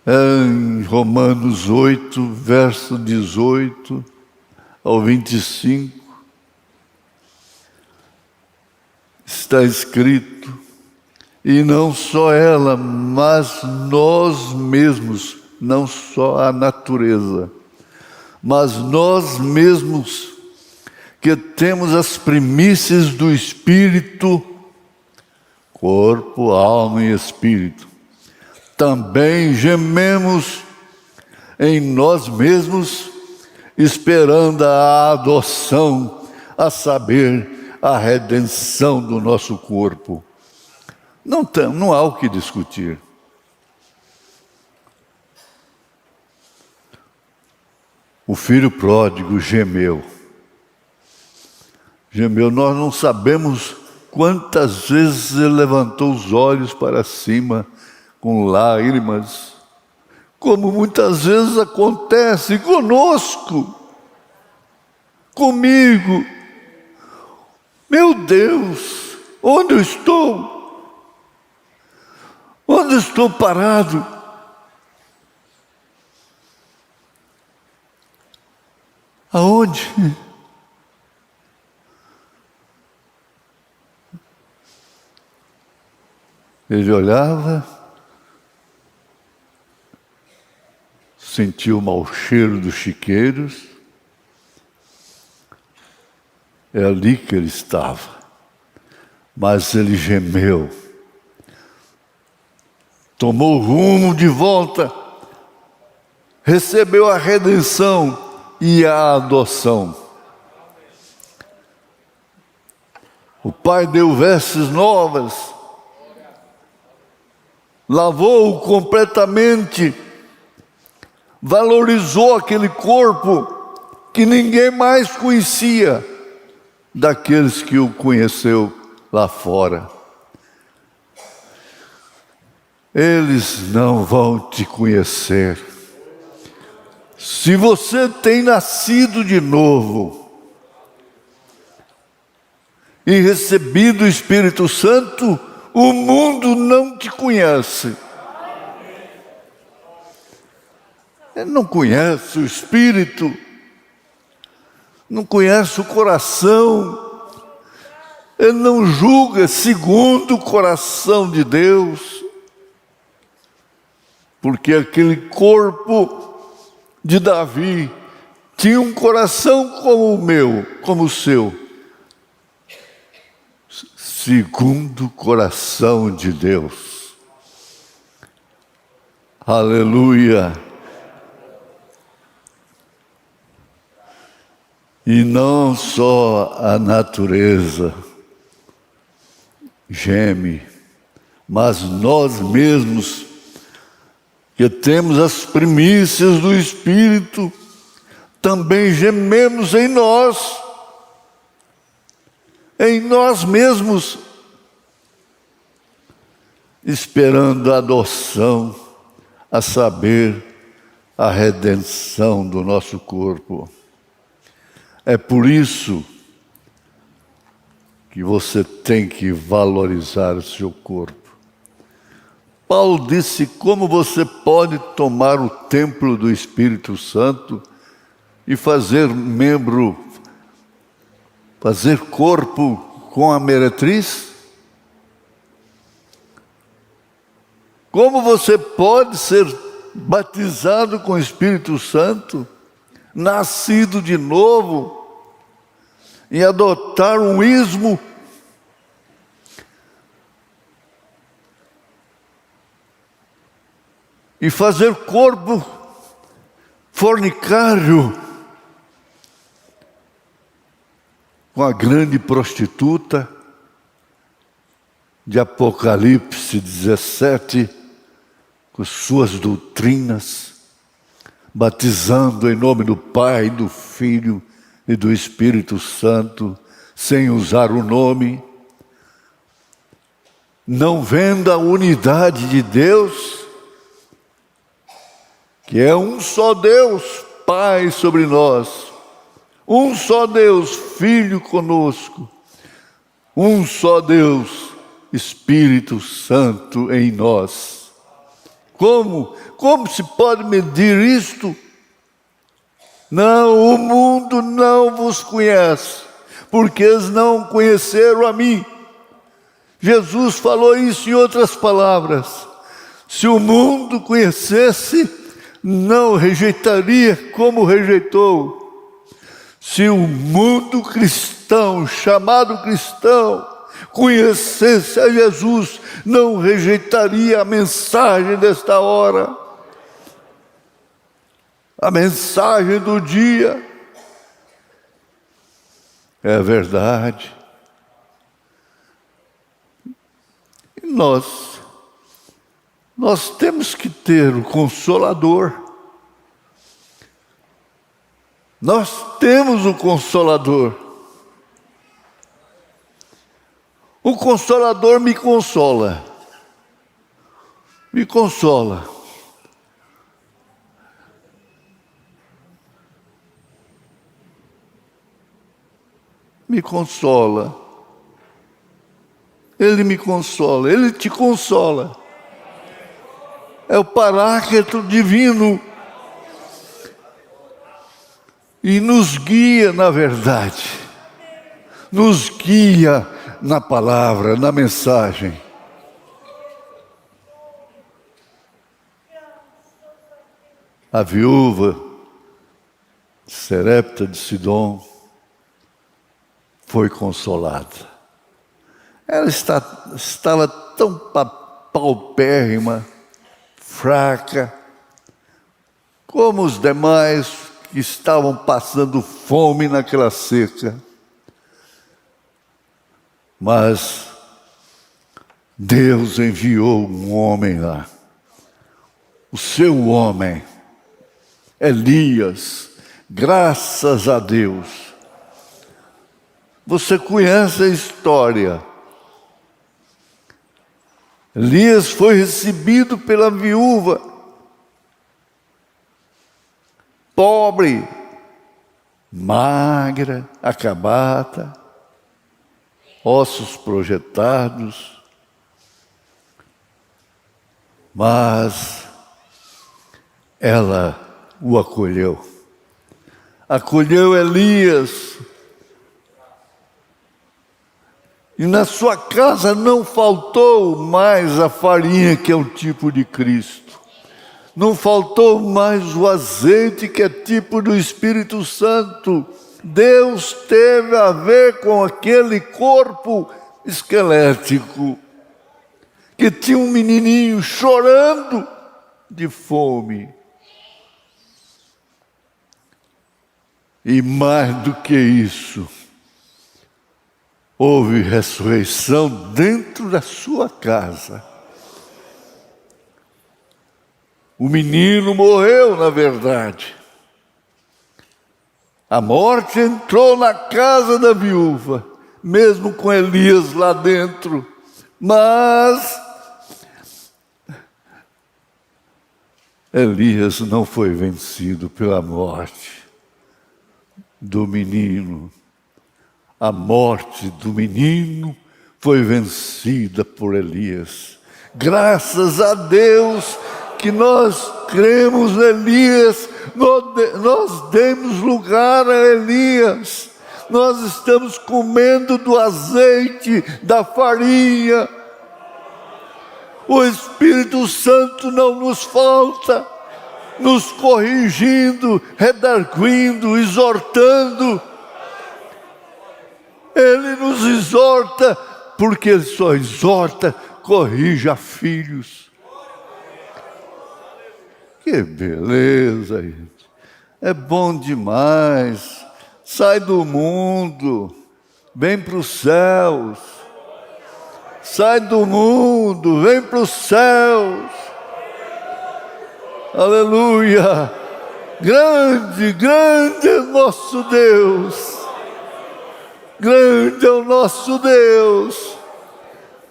Em Romanos 8, verso 18 ao 25, está escrito: e não só ela, mas nós mesmos, não só a natureza, mas nós mesmos que temos as primícias do Espírito, corpo, alma e espírito, também gememos em nós mesmos, esperando a adoção, a saber, a redenção do nosso corpo. Não há o que discutir. O filho pródigo gemeu. Nós não sabemos quantas vezes ele levantou os olhos para cima com lágrimas, como muitas vezes acontece conosco, comigo. Meu Deus, onde eu estou? Onde estou parado? Aonde? Ele olhava, sentia o mau cheiro dos chiqueiros, é ali que ele estava, mas ele gemeu, tomou rumo de volta, recebeu a redenção e a adoção. O Pai deu vestes novas, lavou-o completamente, valorizou aquele corpo que ninguém mais conhecia daqueles que o conheceu lá fora. Eles não vão te conhecer. Se você tem nascido de novo e recebido o Espírito Santo, o mundo não te conhece. Ele não conhece o Espírito, não conhece o coração, ele não julga segundo o coração de Deus, porque aquele corpo de Davi tinha um coração como o meu, como o seu, segundo o coração de Deus. Aleluia! E não só a natureza geme, mas nós mesmos, que temos as primícias do Espírito, também gememos em nós mesmos, esperando a adoção, a saber, a redenção do nosso corpo. É por isso que você tem que valorizar o seu corpo. Paulo disse: como você pode tomar o templo do Espírito Santo e fazer corpo com a meretriz? Como você pode ser batizado com o Espírito Santo, nascido de novo, e adotar um ismo e fazer corpo fornicário com a grande prostituta de Apocalipse 17, com suas doutrinas, batizando em nome do Pai, do Filho e do Espírito Santo, sem usar o nome, não vendo a unidade de Deus, que é um só Deus, Pai sobre nós, um só Deus, Filho conosco, um só Deus, Espírito Santo em nós. Como se pode medir isto? Não, o mundo não vos conhece, porque eles não conheceram a mim. Jesus falou isso em outras palavras. Se o mundo conhecesse, não rejeitaria como rejeitou. Se o mundo cristão, chamado cristão, conhecesse a Jesus, não rejeitaria a mensagem desta hora, a mensagem do dia. É verdade. E nós temos que ter o Consolador. Nós temos o Consolador. O Consolador me consola. Me consola. Me consola. Ele me consola. Ele te consola. É o Paráclito divino. E nos guia na verdade. Nos guia na palavra, na mensagem. A viúva Serepta de Sidom foi consolada. Ela estava tão paupérrima, fraca, como os demais que estavam passando fome naquela seca. Mas Deus enviou um homem lá, o seu homem, Elias, graças a Deus. Você conhece a história. Elias foi recebido pela viúva, pobre, magra, acabada, ossos projetados, mas ela o acolheu. Acolheu Elias. E na sua casa não faltou mais a farinha, que é o tipo de Cristo. Não faltou mais o azeite, que é tipo do Espírito Santo. Deus teve a ver com aquele corpo esquelético, que tinha um menininho chorando de fome. E mais do que isso, houve ressurreição dentro da sua casa. O menino morreu, na verdade. A morte entrou na casa da viúva, mesmo com Elias lá dentro. Mas Elias não foi vencido pela morte do menino. A morte do menino foi vencida por Elias. Graças a Deus que nós cremos em Elias, nós demos lugar a Elias. Nós estamos comendo do azeite, da farinha. O Espírito Santo não nos falta, nos corrigindo, redarguindo, exortando. Ele nos exorta, porque Ele só exorta, corrige a filhos. Que beleza, gente. É bom demais. Sai do mundo, vem para os céus. Sai do mundo, vem para os céus. Aleluia. Grande, grande é nosso Deus. Grande é o nosso Deus.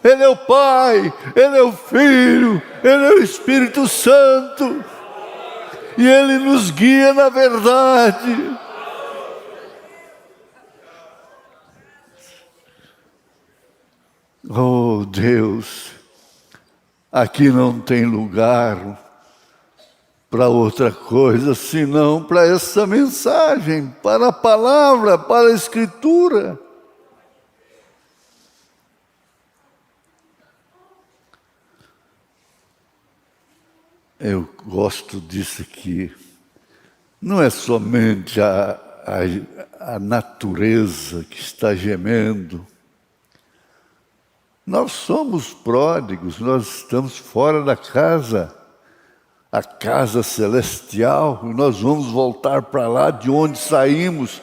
Ele é o Pai, Ele é o Filho, Ele é o Espírito Santo. E Ele nos guia na verdade. Oh Deus, aqui não tem lugar para outra coisa, senão para essa mensagem, para a palavra, para a Escritura. Eu gosto disso aqui. Não é somente a natureza que está gemendo. Nós somos pródigos, nós estamos fora da casa, a casa celestial, e nós vamos voltar para lá de onde saímos.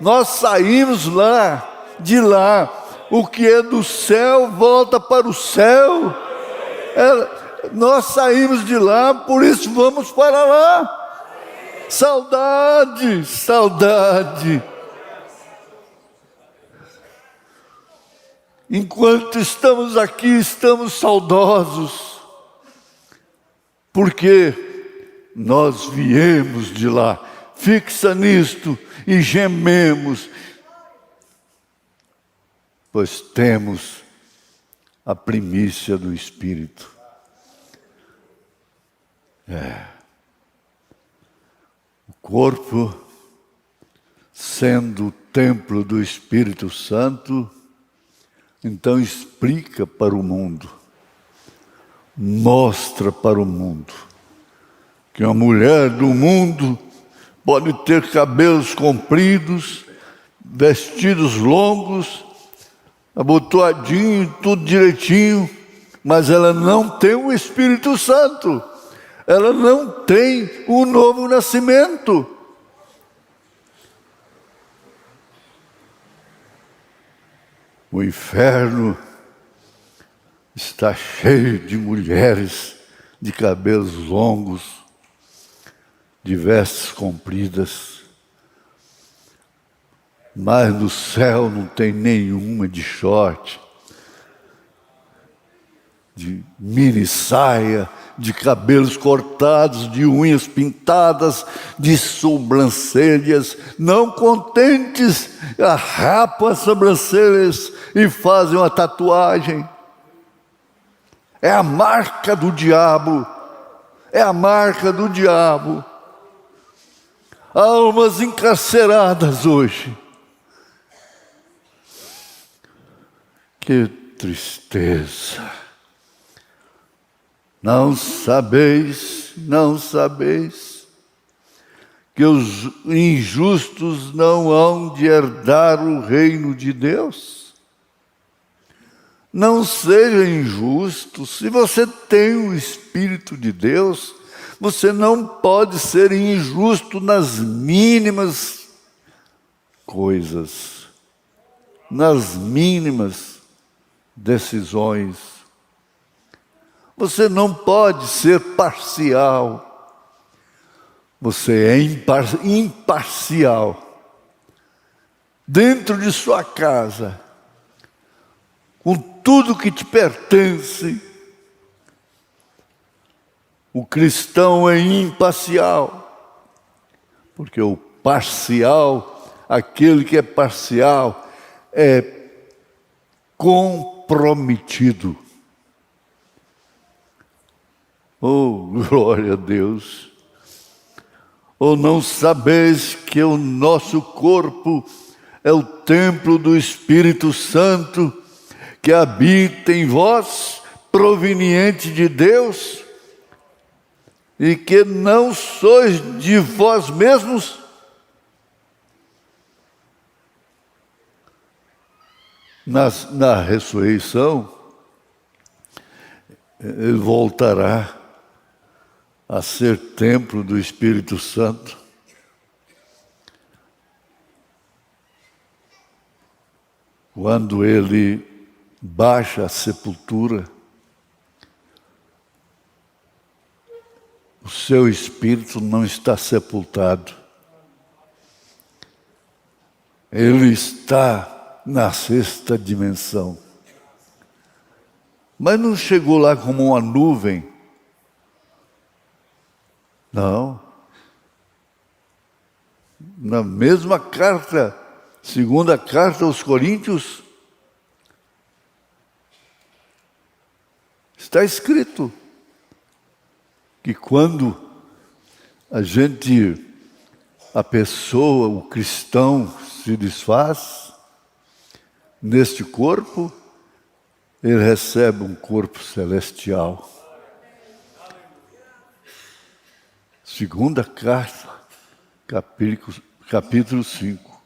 Nós saímos lá, de lá. O que é do céu volta para o céu. Nós saímos de lá, por isso vamos para lá. Saudade, saudade. Enquanto estamos aqui, estamos saudosos, porque nós viemos de lá. Fixa nisto e gememos, pois temos a primícia do Espírito. O corpo, sendo o templo do Espírito Santo, então explica para o mundo, mostra para o mundo, que uma mulher do mundo pode ter cabelos compridos, vestidos longos, abotoadinho, tudo direitinho, mas ela não tem o Espírito Santo, ela não tem o novo nascimento. O inferno está cheio de mulheres de cabelos longos, de vestes compridas, mas no céu não tem nenhuma de short, de mini saia, de cabelos cortados, de unhas pintadas, de sobrancelhas. Não contentes, rapam as sobrancelhas e fazem uma tatuagem. É a marca do diabo. É a marca do diabo. Almas encarceradas hoje. Que tristeza. Não sabeis que os injustos não hão de herdar o reino de Deus? Não seja injusto. Se você tem o Espírito de Deus, você não pode ser injusto nas mínimas coisas, nas mínimas decisões. Você não pode ser parcial. Você é imparcial. Dentro de sua casa, com tudo que te pertence, o cristão é imparcial. Porque o parcial, aquele que é parcial, é comprometido. Oh, glória a Deus! Ou não sabeis que o nosso corpo é o templo do Espírito Santo que habita em vós, proveniente de Deus, e que não sois de vós mesmos? Na ressurreição, ele voltará a ser templo do Espírito Santo. Quando ele baixa a sepultura, o seu espírito não está sepultado. Ele está na sexta dimensão. Mas não chegou lá como uma nuvem. Não. Na mesma carta, segunda carta aos Coríntios, está escrito que quando a pessoa, o cristão, se desfaz neste corpo, ele recebe um corpo celestial. Segunda carta, capítulo 5.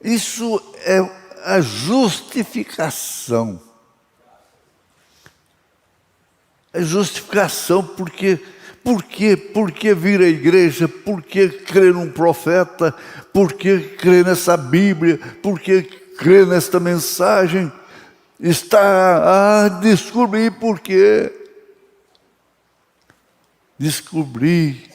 Isso é a justificação. É justificação porque vir à igreja, porque crer num profeta, porque crer nessa Bíblia, porque crer nesta mensagem, está a descobrir por quê. Descobrir.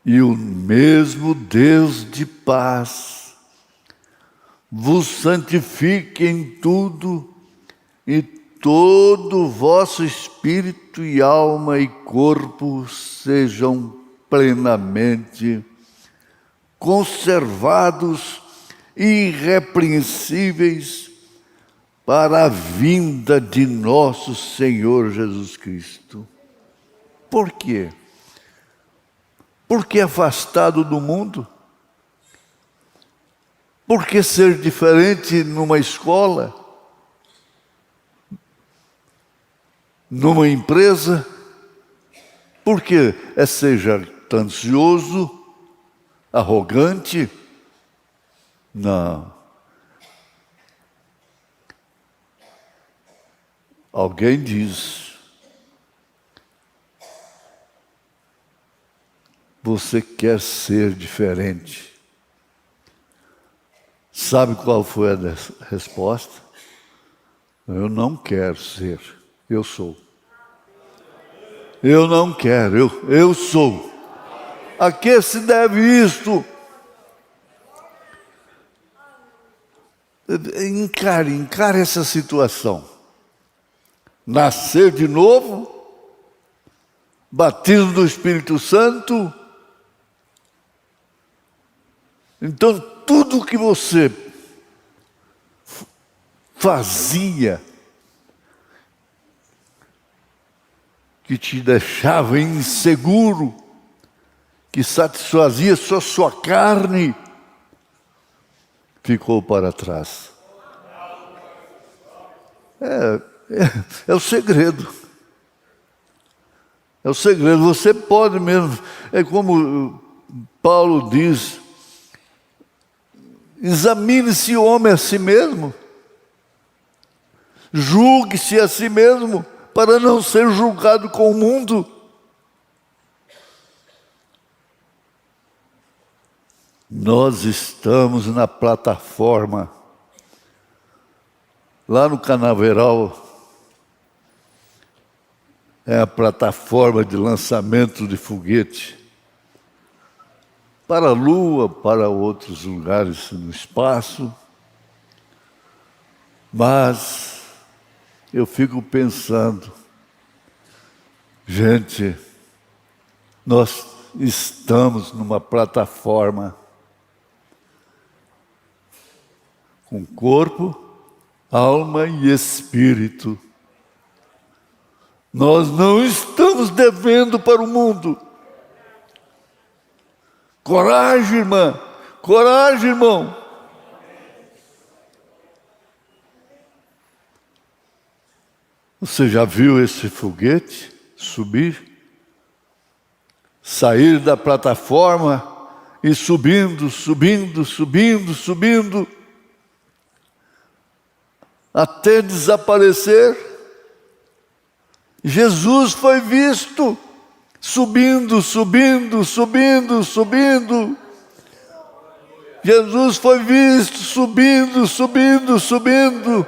E o mesmo Deus de paz vos santifique em tudo, e todo o vosso espírito e alma e corpo sejam plenamente conservados e irrepreensíveis para a vinda de nosso Senhor Jesus Cristo. Por quê? Porque afastado do mundo? Porque ser diferente numa escola? Numa empresa? Porque é ser jactancioso, arrogante? Não. Alguém diz: você quer ser diferente. Sabe qual foi a resposta? Eu não quero ser, eu sou. Eu não quero, eu sou. A que se deve isto? Encare essa situação. Nascer de novo, batismo do Espírito Santo. Então, tudo que você fazia, que te deixava inseguro, que satisfazia só sua carne, ficou para trás. É o segredo. É o segredo. Você pode mesmo, é como Paulo diz: examine-se o homem a si mesmo, julgue-se a si mesmo, para não ser julgado com o mundo. Nós estamos na plataforma, lá no Canaveral, é a plataforma de lançamento de foguete para a Lua, para outros lugares no espaço. Mas eu fico pensando, gente, nós estamos numa plataforma com corpo, alma e espírito. Nós não estamos devendo para o mundo. Coragem, irmã. Coragem, irmão. Você já viu esse foguete subir? Sair da plataforma e subindo, subindo, subindo, subindo, até desaparecer? Jesus foi visto subindo, subindo, subindo, subindo. Jesus foi visto subindo, subindo, subindo,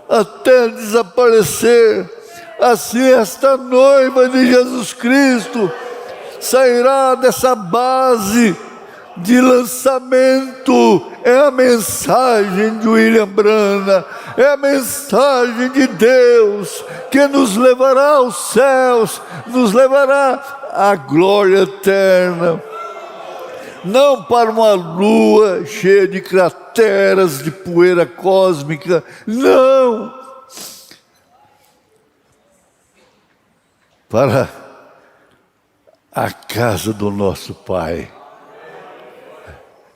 até desaparecer. Assim esta noiva de Jesus Cristo sairá dessa base de lançamento. É a mensagem de William Branham, é a mensagem de Deus que nos levará aos céus, nos levará à glória eterna. Não para uma lua cheia de crateras, de poeira cósmica, não. Para a casa do nosso Pai.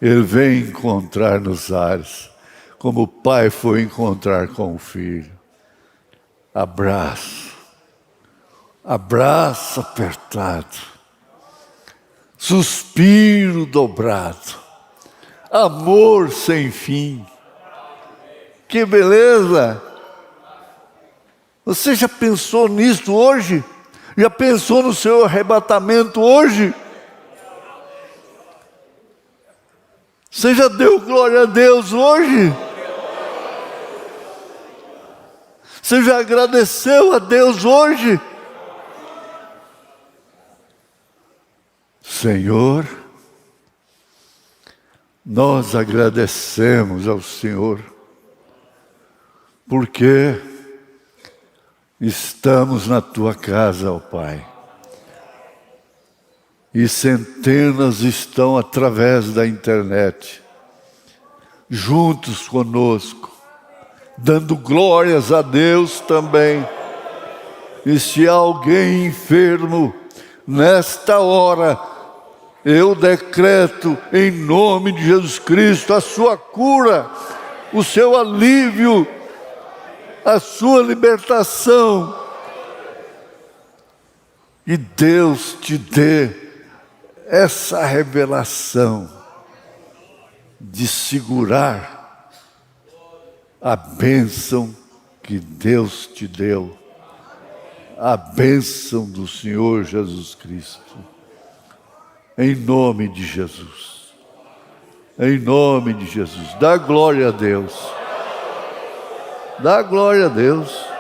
Ele vem encontrar nos ares, como o Pai foi encontrar com o Filho. Abraço, abraço apertado, suspiro dobrado, amor sem fim. Que beleza! Você já pensou nisso hoje? Já pensou no seu arrebatamento hoje? Você já deu glória a Deus hoje? Você já agradeceu a Deus hoje? Senhor, nós agradecemos ao Senhor, porque estamos na Tua casa, ó Pai, e centenas estão através da internet, juntos conosco, dando glórias a Deus também. E se há alguém enfermo, nesta hora, eu decreto em nome de Jesus Cristo a sua cura, o seu alívio, a sua libertação. E Deus te dê essa revelação de segurar a bênção que Deus te deu, a bênção do Senhor Jesus Cristo. Em nome de Jesus. Em nome de Jesus. Dá glória a Deus. Dá glória a Deus.